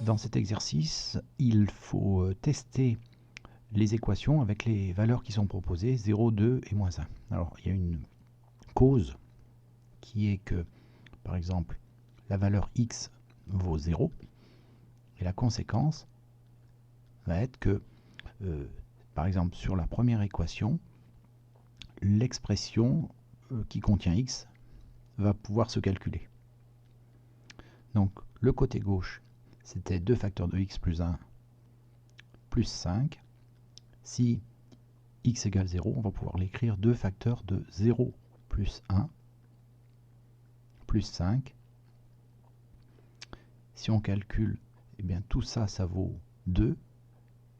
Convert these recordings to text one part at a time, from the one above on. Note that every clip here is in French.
Dans cet exercice, il faut tester les équations avec les valeurs qui sont proposées, 0, 2 et moins 1. Alors, il y a une cause qui est que, par exemple, la valeur x vaut 0, et la conséquence va être que, par exemple, sur la première équation, l'expression qui contient x va pouvoir se calculer. Donc, le côté gauche, c'était 2 facteurs de x plus 1 plus 5. Si x égale 0, on va pouvoir l'écrire 2 facteurs de 0 plus 1 plus 5. Si on calcule, eh bien tout ça, ça vaut 2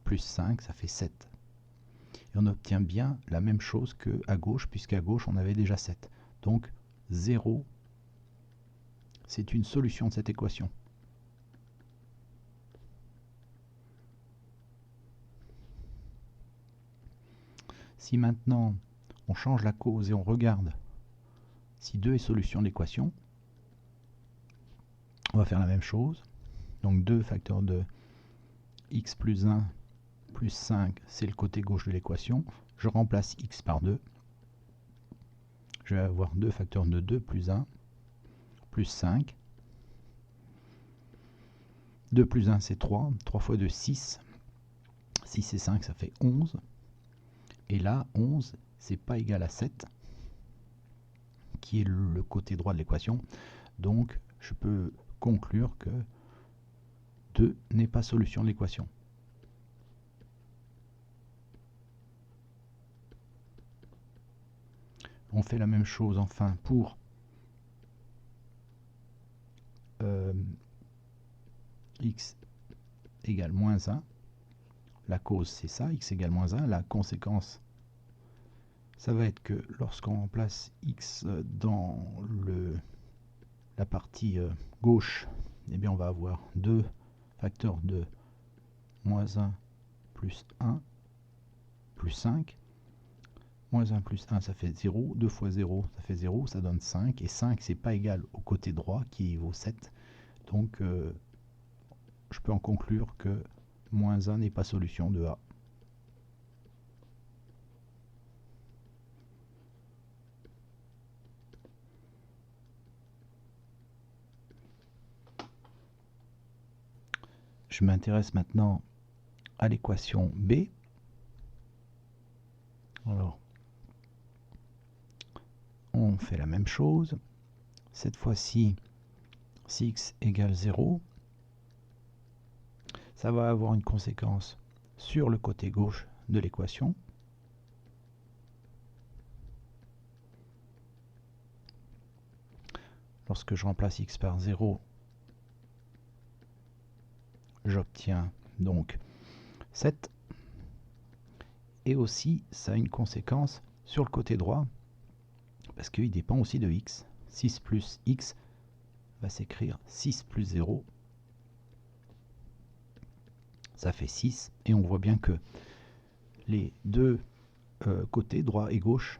plus 5, ça fait 7. Et on obtient bien la même chose qu'à gauche, puisqu'à gauche, on avait déjà 7. Donc 0, c'est une solution de cette équation. Si maintenant, on change la cause et on regarde si 2 est solution de l'équation, on va faire la même chose. Donc 2 facteurs de x plus 1 plus 5, c'est le côté gauche de l'équation. Je remplace x par 2. Je vais avoir 2 facteurs de 2 plus 1 plus 5. 2 plus 1, c'est 3. 3 fois 2, 6. 6 et 5, ça fait 11. Et là, 11, c'est pas égal à 7, qui est le côté droit de l'équation. Donc, je peux conclure que 2 n'est pas solution de l'équation. On fait la même chose enfin pour x égale moins 1. La cause, c'est ça, x égale moins 1. La conséquence, ça va être que lorsqu'on remplace x dans la partie gauche, eh bien on va avoir 2 facteurs de moins 1 plus 1 plus 5. Moins 1 plus 1, ça fait 0. 2 fois 0, ça fait 0. Ça donne 5. Et 5, c'est pas égal au côté droit qui vaut 7. Donc, je peux en conclure que moins 1 n'est pas solution de A. Je m'intéresse maintenant à l'équation B. Alors, on fait la même chose. Cette fois-ci, si x égale 0, ça va avoir une conséquence sur le côté gauche de l'équation. Lorsque je remplace x par 0, j'obtiens donc 7. Et aussi, ça a une conséquence sur le côté droit, parce qu'il dépend aussi de x. 6 plus x va s'écrire 6 plus 0. Ça fait 6. Et on voit bien que les deux côtés, droit et gauche,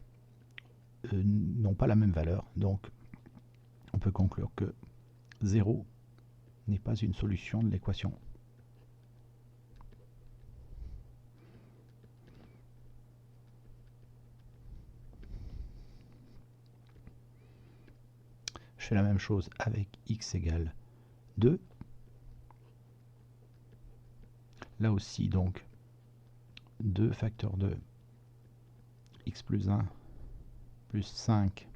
n'ont pas la même valeur. Donc, on peut conclure que 0 n'est pas une solution de l'équation. Je fais la même chose avec x égale 2. Là aussi, donc, 2 facteurs de x plus 1 plus 5,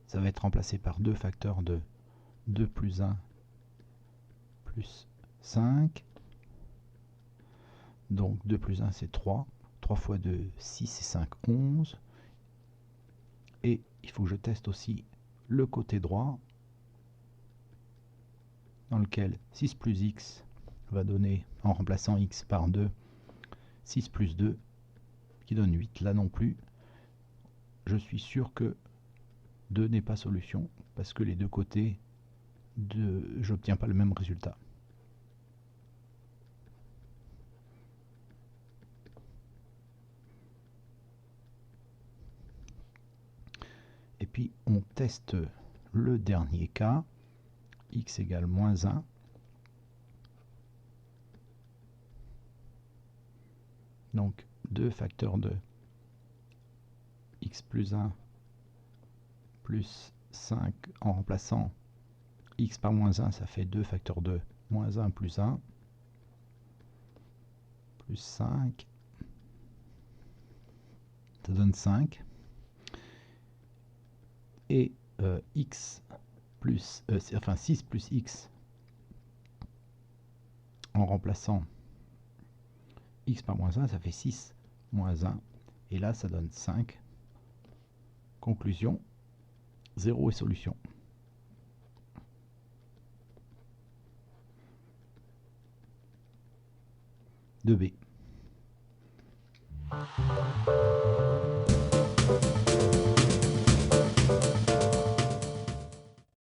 ça va être remplacé par 2 facteurs de 2 plus 1 plus 5. Donc 2 plus 1, c'est 3. 3 fois 2, 6 et 5, 11. Et il faut que je teste aussi le côté droit, dans lequel 6 plus x va donner, en remplaçant x par 2, 6 plus 2, qui donne 8. Là non plus, je suis sûr que 2 n'est pas solution, parce que les deux côtés, j'obtiens pas le même résultat. puis on teste le dernier cas, x égale moins 1. Donc 2 facteurs de x plus 1 plus 5 en remplaçant x par moins 1, ça fait 2 facteurs de moins 1 plus 1 plus 5, ça donne 5. Et x plus, enfin 6 plus x en remplaçant x par moins 1, ça fait 6 moins 1. Et là, ça donne 5. Conclusion, 0 est solution. De B.